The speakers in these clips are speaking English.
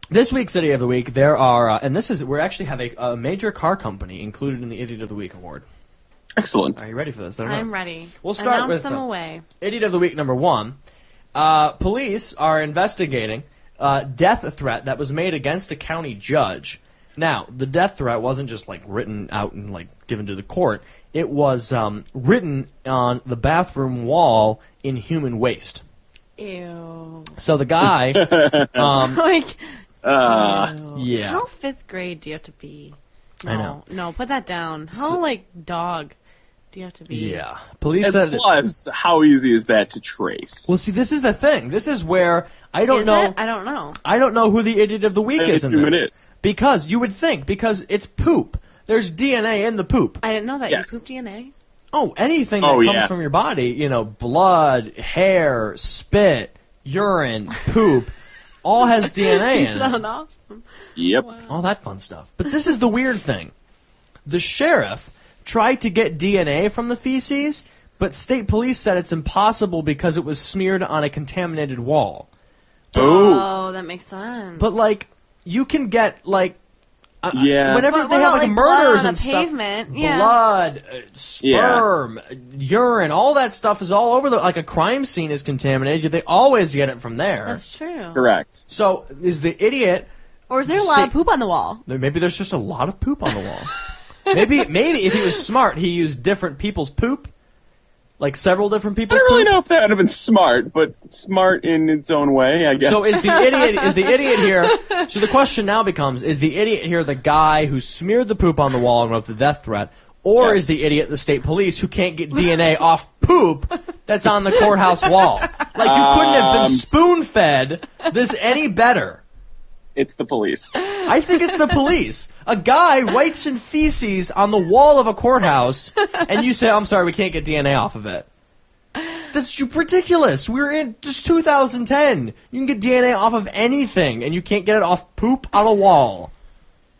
This week's Idiot of the Week, there are, and we actually have a major car company included in the Idiot of the Week award. Excellent. Are you ready for this? I'm ready. We'll start Announce with them away. Idiot of the Week number 1. Police are investigating a death threat that was made against a county judge. Now, the death threat wasn't just written out and given to the court. It was written on the bathroom wall in human waste. Ew. So the guy, yeah. How 5th grade do you have to be? No, I know. No, put that down. How dog do you have to be? Yeah. Police And said. plus, how easy is that to trace? Well, see, this is the thing. This is where I don't know. I don't know. I don't know who the Idiot of the Week is in assume this. it is. Because you would think, because it's poop. There's DNA in the poop. I didn't know that. Yes. You poop DNA? Oh, anything that comes from your body, blood, hair, spit, urine, poop, all has DNA in it. Sound awesome. Yep. Wow. All that fun stuff. But this is the weird thing. The sheriff tried to get DNA from the feces, but state police said it's impossible because it was smeared on a contaminated wall. Oh, that makes sense. But, you can get, Yeah. whenever they have murders and stuff, pavement. Yeah. blood, sperm, urine, all that stuff is all over a crime scene is contaminated. They always get it from there. That's true. Correct. So is the idiot? Or is there a lot of poop on the wall? Maybe there's just a lot of poop on the wall. maybe if he was smart, he used different people's poop, several different I people's don't really poop. know if that would have been smart, but smart in its own way, I guess. So is the idiot here? So the question now becomes: is the idiot here the guy who smeared the poop on the wall and wrote the death threat, or Yes. is the idiot the state police who can't get DNA off poop that's on the courthouse wall? You couldn't have been spoon-fed this any better. It's the police. I think it's the police. A guy writes in feces on the wall of a courthouse, and you say, "I'm sorry, we can't get DNA off of it." That's ridiculous. We're in just 2010. You can get DNA off of anything, and you can't get it off poop on a wall.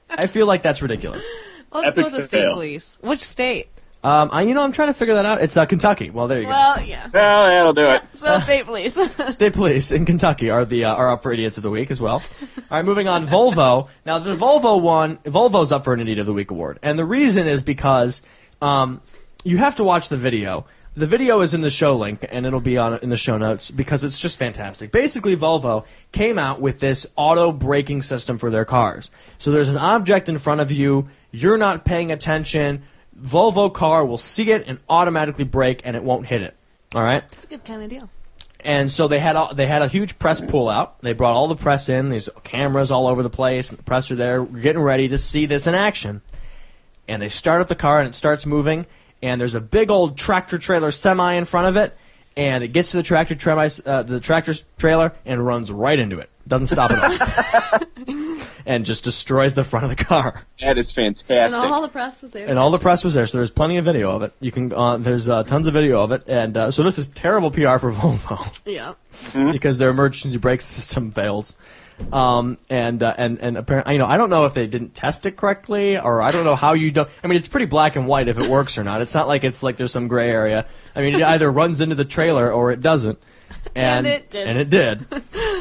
I feel like that's ridiculous. Let's Epic go to the state fail. police. Which state? I'm trying to figure that out. It's Kentucky. Well, there you Well, yeah. Well, that'll do it. So state police. go. State police in Kentucky are up for idiots of the week as well. All right, moving on. Volvo. Now the Volvo's up for an Idiot of the Week award, and the reason is because you have to watch the video. The video is in the show link, and it'll be in the show notes because it's just fantastic. Basically, Volvo came out with this auto braking system for their cars. So there's an object in front of you. You're not paying attention. Volvo car will see it and automatically brake, and it won't hit it. All right. It's a good kind of deal. And so they had a huge press pull out. They brought all the press in. These cameras all over the place, and the press are there, getting ready to see this in action. And they start up the car, and it starts moving. And there's a big old tractor trailer semi in front of it, and it gets to the tractor trailer and runs right into it. Doesn't stop at all, and just destroys the front of the car. That is fantastic. And all the press was there. And all the press was there, so there's plenty of video of it. You can there's tons of video of it, and so this is terrible PR for Volvo Yeah. because their emergency brake system fails. And apparently, I don't know if they didn't test it correctly, or I don't know how you don't. I mean, it's pretty black and white if it works or not. It's not like there's some gray area. I mean, it either runs into the trailer or it doesn't. And it did. And it did.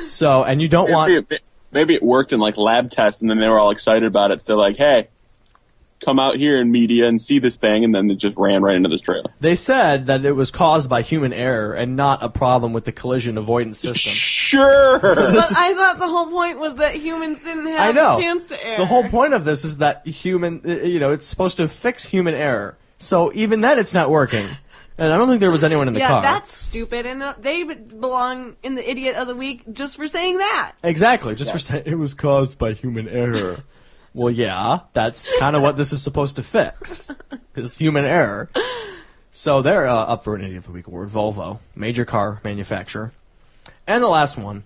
So, and you don't want. Maybe it worked in lab tests, and then they were all excited about it. So they're like, "Hey, come out here in media and see this thing," and then it just ran right into this trailer. They said that it was caused by human error and not a problem with the collision avoidance system. Sure. But I thought the whole point was that humans didn't have a chance to err. The whole point of this is that it's supposed to fix human error. So even then, it's not working. And I don't think there was anyone in the car. Yeah, that's stupid, and they belong in the Idiot of the Week just for saying that. Exactly, just for saying it was caused by human error. Well, yeah, that's kind of what this is supposed to fix, is human error. So they're up for an Idiot of the Week award, Volvo, major car manufacturer. And the last one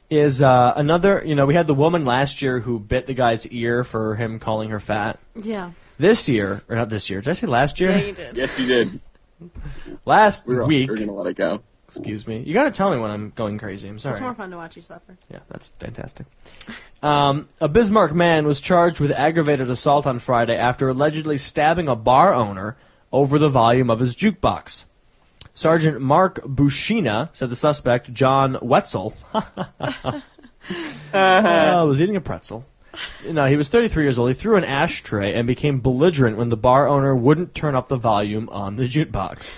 is another, we had the woman last year who bit the guy's ear for him calling her fat. Yeah. This year, or not this year, did I say last year? Yeah, you did. Yes, you did. Last We're week. going to let it go. Excuse me. You got to tell me when I'm going crazy. I'm sorry. It's more fun to watch you suffer. Yeah, that's fantastic. A Bismarck man was charged with aggravated assault on Friday after allegedly stabbing a bar owner over the volume of his jukebox. Sergeant Mark Bushina said the suspect, John Wetzel, Was eating a pretzel. No, he was 33 years old. He threw an ashtray and became belligerent when the bar owner wouldn't turn up the volume on the jukebox.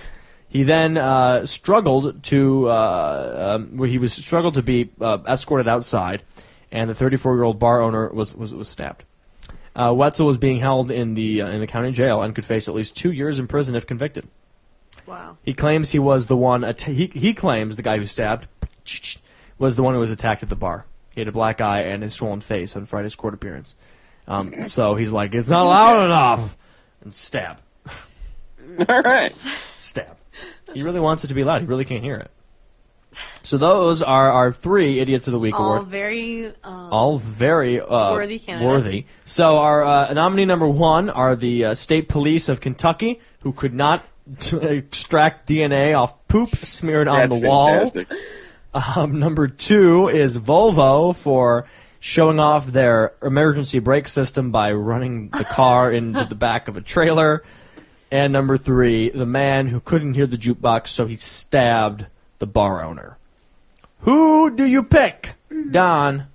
He then struggled to be escorted outside, and the 34-year-old bar owner was stabbed. Wetzel was being held in the county jail and could face at least 2 years in prison if convicted. Wow. He claims he was the one. He claims the guy who stabbed was the one who was attacked at the bar. He had a black eye and a swollen face on Friday's court appearance. So he's like, it's not loud enough, and stab. All right. Stab. He really wants it to be loud. He really can't hear it. So those are our 3 Idiots of the Week All award. very Worthy candidates. Worthy. So our nominee number 1 are the State Police of Kentucky, who could not extract DNA off poop smeared on the wall. Fantastic. Number 2 is Volvo for showing off their emergency brake system by running the car into the back of a trailer. And number 3, the man who couldn't hear the jukebox, so he stabbed the bar owner. Who do you pick, Don?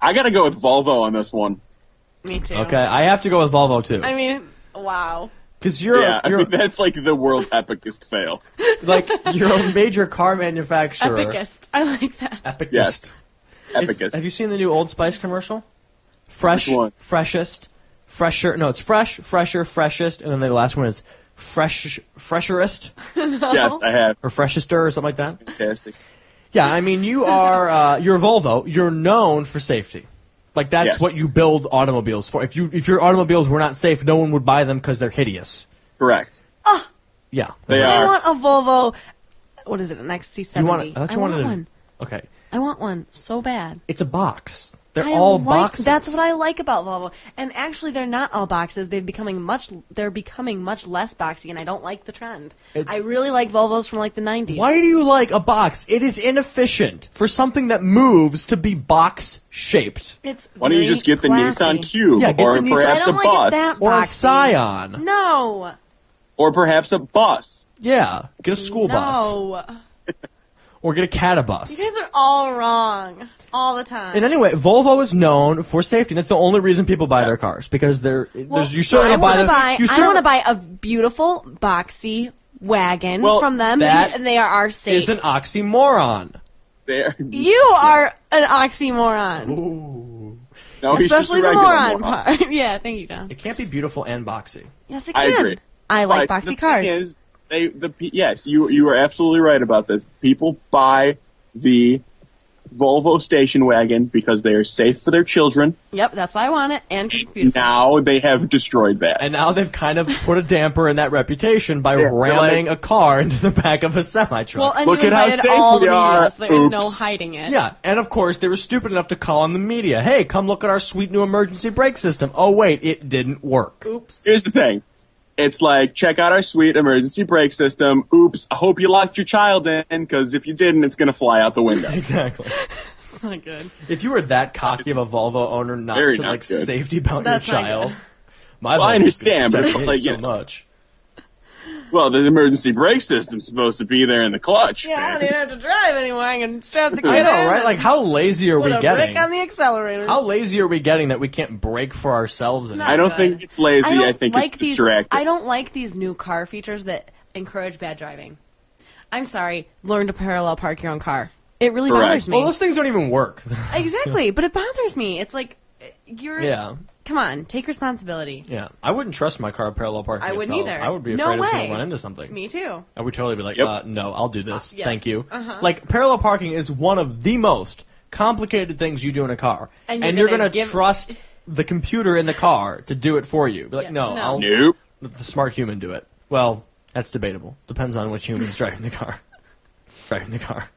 I got to go with Volvo on this one. Me too. Okay, I have to go with Volvo too. I mean, wow. Because you're that's like the world's epicest fail. you're a major car manufacturer. Epicest. I like that. Epicest. Yes. Epicest. Have you seen the new Old Spice commercial? Fresh, Which one? freshest, fresher. No, it's fresh, fresher, freshest, and then the last one is fresherest Yes, I have. or freshester or something like that. Fantastic. Yeah, I mean you're Volvo. You're known for safety. Like that's Yes. what you build automobiles for. If your automobiles were not safe, no one would buy them because they're hideous. Correct. Yeah, They I are. want a Volvo. What is it? An XC70. You want? I thought you want wanted one. Okay, I want one so bad. it's a box. They're I all like, boxes. That's what I like about Volvo. And actually, they're not all boxes. They're becoming much less boxy, and I don't like the trend. It's- I really like Volvos from like the 90s. Why do you like a box? It is inefficient for something that moves to be box shaped. It's Why don't you very just get the classy. Nissan Cube, Yeah, get or the Nissan- perhaps I a don't like bus, it that Or a boxy. Scion. No. or perhaps a bus? Yeah, get a school bus. No. Or get a catabus. You guys are all wrong. All the time. And anyway, Volvo is known for safety. And that's the only reason people buy their cars because Well, you certainly I buy want them. to buy. You I want to buy a beautiful, boxy wagon Well, from them, that and they are safe. is an oxymoron. There. You are an oxymoron, No, he's just a especially the regular moron moron. part. Yeah, thank you, John. It can't be beautiful and boxy. Yes, it I can. agree. I like But boxy the cars. Thing is, yes, you are absolutely right about this. People buy the Volvo station wagon because they are safe for their children. Yep, that's why I want it, and 'cause it's beautiful. Now they have destroyed that. And now they've kind of put a damper in that reputation by Yeah, they're ramming like- a car into the back of a semi-truck. Well, and Look you at how invited safe all we the are. media, so there is no Oops. hiding it. Yeah, and of course they were stupid enough to call on the media. Hey, come look at our sweet new emergency brake system. Oh wait, it didn't work. Oops. Here's the thing. It's like, check out our sweet emergency brake system. Oops, I hope you locked your child in, because if you didn't, it's going to fly out the window. Exactly. It's not good. If you were that cocky of a Volvo owner not Very to not like good. safety about That's your not child, good. my Well, I Volvo's understand, but it's protecting like, me so you know. much. Well, the emergency brake system's supposed to be there in the clutch. Yeah, I man. don't even have to drive anymore. I can strap the kid I know, in right? and Like, how lazy are put we a getting? brick on the accelerator. How lazy are we getting that we can't brake for ourselves anymore? I don't good. think it's lazy. I think it's distracting. I don't like these new car features that encourage bad driving. I'm sorry. Learn to parallel park your own car. It really Correct. bothers me. Well, those things don't even work. Exactly, but it bothers me. It's like you're. Yeah. Come on, take responsibility. Yeah, I wouldn't trust my car parallel parking. I wouldn't itself. either. I would be No afraid I was going way. to run into something. Me too. I would totally be like, Yep. no, I'll do this. Yeah. Thank you. Uh-huh. Like, parallel parking is one of the most complicated things you do in a car. And you're going gonna to give- trust the computer in the car to do it for you. Be like, Yeah, no, no. I'll Nope. let the smart human do it. Well, that's debatable. Depends on which human's driving the car. Driving the car.